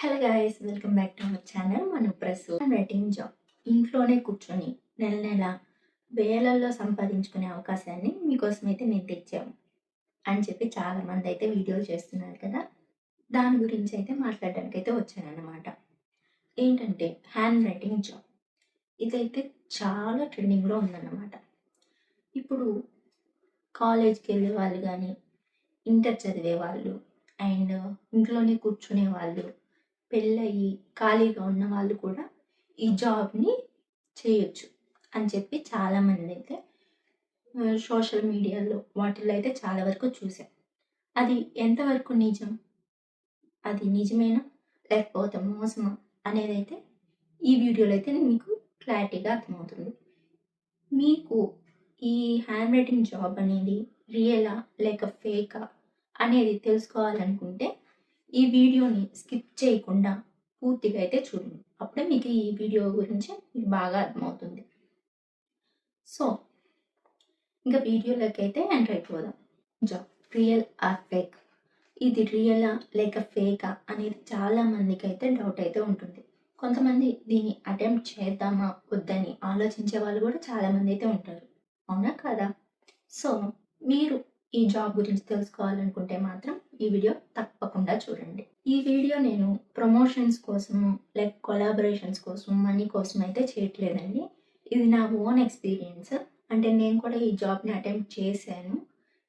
Hello guys, welcome back to our channel. మన ప్రస్తుతం writing job ఇంట్లోనే కూర్చొని నెల నెల వేలల్లో సంపాదించుకునే అవకాశాన్ని మీకోసం అయితే నేను తెచ్చాము అని చెప్పి చాలామంది అయితే వీడియోలు చేస్తున్నారు కదా. దాని గురించి అయితే మాట్లాడడానికి అయితే వచ్చానన్నమాట. ఏంటంటే హ్యాండ్ రైటింగ్ జాబ్ ఇదైతే చాలా ట్రెండింగ్లో ఉందన్నమాట. ఇప్పుడు కాలేజ్కి వెళ్ళే వాళ్ళు కానీ, ఇంటర్ చదివే వాళ్ళు అండ్ ఇంట్లోనే కూర్చునే వాళ్ళు, పెళ్ళయి ఖాళీగా ఉన్న వాళ్ళు కూడా ఈ జాబ్ని చేయొచ్చు అని చెప్పి చాలామంది అయితే సోషల్ మీడియాలో వాటిల్లో అయితే చాలా వరకు చూసాం. అది ఎంతవరకు నిజం, అది నిజమేనా లేకపోతే మోసమా అనేది అయితే ఈ వీడియోలో అయితే మీకు క్లారిటీగా అర్థమవుతుంది. మీకు ఈ హ్యాండ్ రైటింగ్ జాబ్ అనేది రియలా లేక ఫేకా అనేది తెలుసుకోవాలనుకుంటే ఈ వీడియోని స్కిప్ చేయకుండా పూర్తిగా అయితే చూడండి. అప్పుడే మీకు ఈ వీడియో గురించి మీకు బాగా అర్థమవుతుంది. సో ఇంకా వీడియోలోకి అయితే ఎంటర్ అయిపోదాం. జాబ్ రియల్ ఆర్ ఫేక్, ఇది రియలా లేక ఫేకా అనేది చాలా మందికి అయితే డౌట్ అయితే ఉంటుంది. కొంతమంది దీన్ని అటెంప్ట్ చేద్దామా వద్దని ఆలోచించే వాళ్ళు కూడా చాలామంది అయితే ఉంటారు, అవునా కదా? సో మీరు ఈ జాబ్ గురించి తెలుసుకోవాలనుకుంటే మాత్రం ఈ వీడియో తప్పకుండా చూడండి. ఈ వీడియో నేను ప్రమోషన్స్ కోసము లైక్ కొలాబరేషన్స్ కోసం మనీ కోసం అయితే చేయట్లేదండి. ఇది నా ఓన్ ఎక్స్పీరియన్స్. అంటే నేను కూడా ఈ జాబ్ని అటెంప్ట్ చేశాను.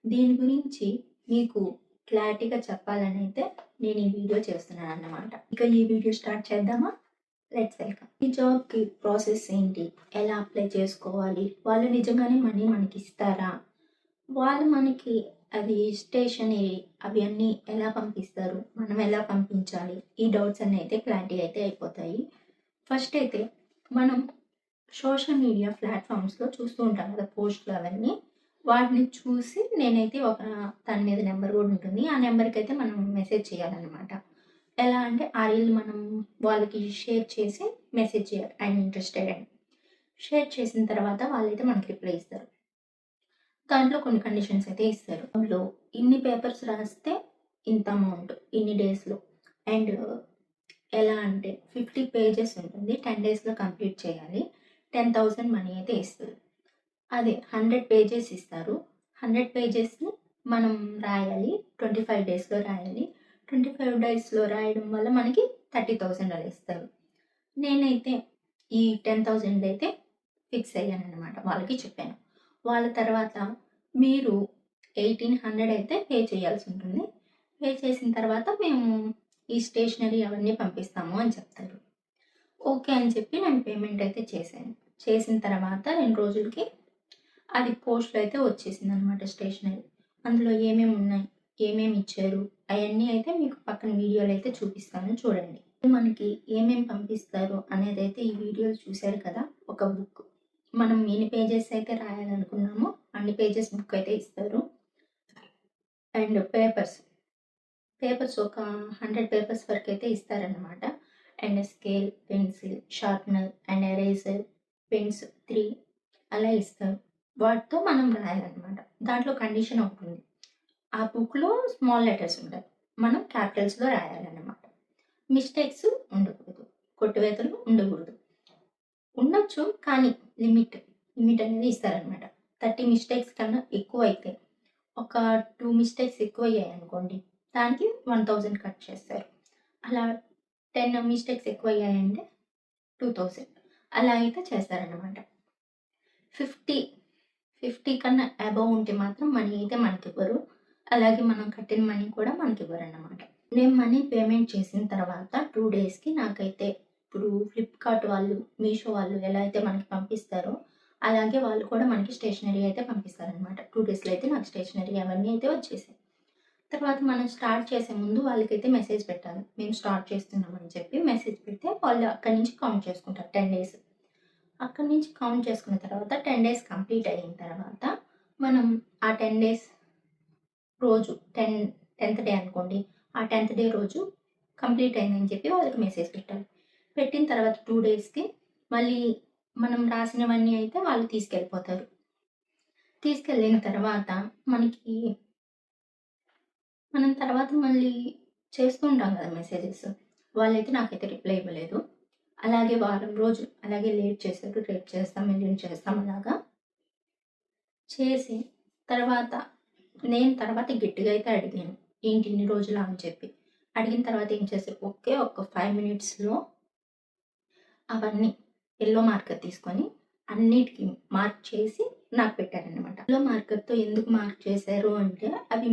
దీని గురించి మీకు క్లారిటీగా చెప్పాలని అయితే నేను ఈ వీడియో చేస్తున్నాను అన్నమాట. ఇక ఈ వీడియో స్టార్ట్ చేద్దామా? Let's welcome. ఈ జాబ్కి ప్రాసెస్ ఏంటి, ఎలా అప్లై చేసుకోవాలి, వాళ్ళు నిజంగానే మనీ మనకి ఇస్తారా, వాళ్ళు మనకి అది స్టేషనరీ అవి అన్నీ ఎలా పంపిస్తారు, మనం ఎలా పంపించాలి, ఈ డౌట్స్ అన్నీ అయితే క్లారిటీ అయితే అయిపోతాయి. ఫస్ట్ అయితే మనం సోషల్ మీడియా ప్లాట్ఫామ్స్లో చూస్తూ ఉంటాం కదా పోస్టులు అవన్నీ. వాటిని చూసి నేనైతే ఒక దాని మీద నెంబర్ కూడా ఉంటుంది, ఆ నెంబర్కి అయితే మనం మెసేజ్ చేయాలన్నమాట. ఎలా అంటే ఆ రీల్ మనం వాళ్ళకి షేర్ చేసి మెసేజ్ చేయాలి, ఐఎమ్ ఇంట్రెస్టెడ్ అని. షేర్ చేసిన తర్వాత వాళ్ళైతే మనకి రిప్లై ఇస్తారు. దాంట్లో కొన్ని కండిషన్స్ అయితే ఇస్తారు. అందులో ఇన్ని పేపర్స్ రాస్తే ఇంత అమౌంట్ ఇన్ని డేస్లో, అండ్ ఎలా అంటే 50 పేజెస్ ఉంటుంది, 10 డేస్లో కంప్లీట్ చేయాలి, 10,000 మనీ అయితే ఇస్తారు. అదే 100 పేజెస్ ఇస్తారు, 100 పేజెస్ని మనం రాయాలి, 25 డేస్లో రాయాలి. 25 డేస్లో రాయడం వల్ల మనకి 30,000 అలా ఇస్తారు. నేనైతే ఈ 10,000 అయితే ఫిక్స్ అయ్యాను అనమాట. వాళ్ళకి చెప్పాను. వాళ్ళ తర్వాత మీరు 1,800 అయితే పే చేయాల్సి ఉంటుంది. పే చేసిన తర్వాత మేము ఈ స్టేషనరీ అవన్నీ పంపిస్తాము అని చెప్తారు. ఓకే అని చెప్పి నేను పేమెంట్ అయితే చేశాను. చేసిన తర్వాత 2 రోజులకి అది పోస్ట్లో అయితే వచ్చేసింది అనమాట స్టేషనరీ. అందులో ఏమేమి ఉన్నాయి, ఏమేమి ఇచ్చారు అవన్నీ అయితే మీకు పక్కన వీడియోలో అయితే చూపిస్తాను, చూడండి. మనకి ఏమేమి పంపిస్తారు అనేది అయితే ఈ వీడియోలు చూశారు కదా. ఒక బుక్, మనం ఎన్ని పేజెస్ అయితే రాయాలనుకున్నామో అన్ని పేజెస్ బుక్ అయితే ఇస్తారు. అండ్ పేపర్స్ ఒక 100 పేపర్స్ వరకు అయితే ఇస్తారనమాట. And scale, pencil, sharpener and eraser, pens 3 అలా ఇస్తారు. వాటితో మనం రాయాలన్నమాట. దాంట్లో కండిషన్ ఉంటుంది, ఆ బుక్లో స్మాల్ లెటర్స్ ఉంటాయి, మనం క్యాపిటల్స్లో రాయాలన్నమాట. మిస్టేక్స్ ఉండకూడదు, కొట్టువేతలు ఉండకూడదు. ఉండొచ్చు కానీ లిమిట్ అనేది ఇస్తారనమాట. 30 మిస్టేక్స్ కన్నా ఎక్కువ అయితే, ఒక 2 మిస్టేక్స్ ఎక్కువ అయ్యాయి అనుకోండి, దానికి 1000 కట్ చేస్తారు. అలా 10 మిస్టేక్స్ ఎక్కువ అయ్యాయంటే 2000 అలా అయితే చేస్తారనమాట. 50 కన్నా అబవ్ ఉంటే మాత్రం మనీ అయితే మనకి ఇవ్వరు. అలాగే మనం కట్టిన మనీ కూడా మనకి ఇవ్వరు అన్నమాట. నేను మనీ పేమెంట్ చేసిన తర్వాత 2 డేస్కి నాకైతే, ఇప్పుడు ఫ్లిప్కార్ట్ వాళ్ళు, మీషో వాళ్ళు ఎలా అయితే మనకి పంపిస్తారో అలాగే వాళ్ళు కూడా మనకి స్టేషనరీ అయితే పంపిస్తారనమాట. 2 డేస్లో అయితే నాకు స్టేషనరీ అవన్నీ అయితే వచ్చేసాయి. తర్వాత మనం స్టార్ట్ చేసే ముందు వాళ్ళకైతే మెసేజ్ పెట్టాలి, మేము స్టార్ట్ చేస్తున్నామని చెప్పి మెసేజ్ పెడితే వాళ్ళు అక్కడి నుంచి కౌంట్ చేసుకుంటారు 10 డేస్. అక్కడి నుంచి కౌంట్ చేసుకున్న తర్వాత 10 డేస్ కంప్లీట్ అయిన తర్వాత మనం ఆ 10 డేస్ రోజు 10th డే అనుకోండి, ఆ 10th డే రోజు కంప్లీట్ అయిందని చెప్పి వాళ్ళకి మెసేజ్ పెట్టాలి. పెట్టిన తర్వాత 2 డేస్కి మళ్ళీ మనం రాసినవన్నీ అయితే వాళ్ళు తీసుకెళ్ళిపోతారు. తీసుకెళ్ళిన తర్వాత మనం తర్వాత మళ్ళీ చేస్తూ ఉంటాం కదా మెసేజెస్. వాళ్ళైతే నాకైతే రిప్లై ఇవ్వలేదు. అలాగే వారం రోజులు అలాగే లేట్ చేశారు. రేపు చేస్తాం, ఎల్లుండి చేస్తాం అలాగా చేసి తర్వాత తర్వాత గట్టిగా అయితే అడిగాను. ఏంటి ఇన్ని రోజులా అని చెప్పి. అడిగిన తర్వాత ఏం చేశారు, ఒక 5 మినిట్స్‌లో అవన్నీ యెల్లో మార్కర్ తీసుకొని అన్నిటికి మార్క్ చేసి నాకు పెట్టారనమాట. యెల్లో మార్కర్‌తో ఎందుకు మార్క్ చేశారు అంటే అవి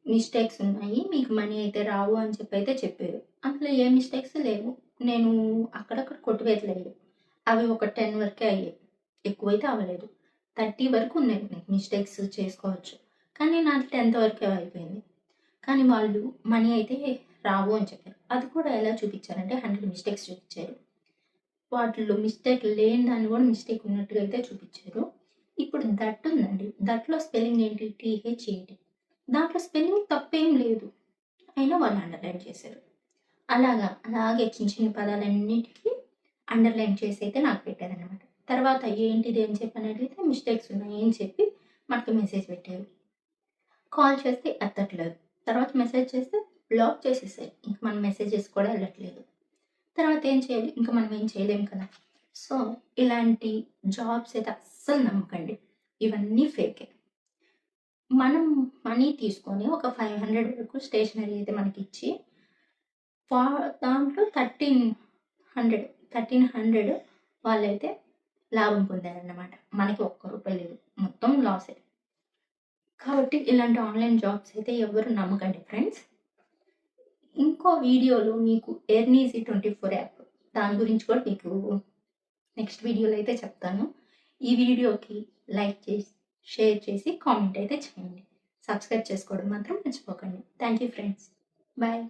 మిస్టేక్స్ ఉన్నాయి. మీకు మనీ అయితే రావు అని చెప్పైతే చెప్పారు. అందులో ఏ మిస్టేక్స్ లేవు. నేను అక్కడక్కడ కొట్టివేతలేదు. అవి ఒక 10 వరకే అయ్యాయి. ఎక్కువైతే అవ్వలేదు. 30 వరకు ఉన్నాయి నాకు మిస్టేక్స్ చేసుకోవచ్చు. కానీ నాది 10థ్ వరకే అయిపోయింది. కానీ వాళ్ళు మనీ అయితే రావు అని చెప్పారు. అది కూడా ఎలా చూపించారంటే 100 మిస్టేక్స్ చూపించారు. వాటిలో మిస్టేక్ లేని దాన్ని కూడా మిస్టేక్ ఉన్నట్టుగా అయితే చూపించారు. ఇప్పుడు దట్ ఉందండి. దట్‌లో స్పెల్లింగ్ ఏంటి టీహెచ్ఏటీ. దాంట్లో స్పెల్లింగ్ తప్పేం లేదు. అయినా వాళ్ళు అండర్‌లైన్ చేశారు. అలాగే చిన్న చిన్న పదాలన్నిటికి అండర్‌లైన్ చేసి అయితే నాకు పెట్టారనమాట. తర్వాత ఏంటిది అని చెప్పని అడిగితే మిస్టేక్స్ ఉన్నాయి అని చెప్పి మనకి మెసేజ్ పెట్టారు. కాల్ చేస్తే ఎత్తట్లేదు. తర్వాత మెసేజ్ చేస్తే బ్లాక్ చేసేసారు. ఇంక మన మెసేజెస్ కూడా వెళ్ళట్లేదు. తర్వాత ఏం చేయాలి? ఇంక మనం ఏం చేయలేం కదా! సో, ఇలాంటి జాబ్స్ అయితే అస్సలు నమ్మకండి. ఇవన్నీ ఫేకే. మనం మనీ తీసుకొని ఒక 500 వరకు స్టేషనరీ అయితే మనకిచ్చి ఫా దాంట్లో 1300 వాళ్ళైతే లాభం పొందారన్నమాట. మనకి ఒక్క రూపాయి లేదు. మొత్తం లాసే. కాబట్టి ఇలాంటి ఆన్‌లైన్ జాబ్స్ అయితే ఎవ్వరు నమ్మకండి ఫ్రెండ్స్. ఇంకో వీడియోలో మీకు ఎర్నీజీ 24 యాప్ దాని గురించి కూడా మీకు నెక్స్ట్ వీడియోలో అయితే చెప్తాను. ఈ వీడియోకి లైక్ చేసి, షేర్ చేసి, కామెంట్ అయితే చేయండి. సబ్స్క్రైబ్ చేసుకోవడం మాత్రం మర్చిపోకండి. Thank you friends. బాయ్.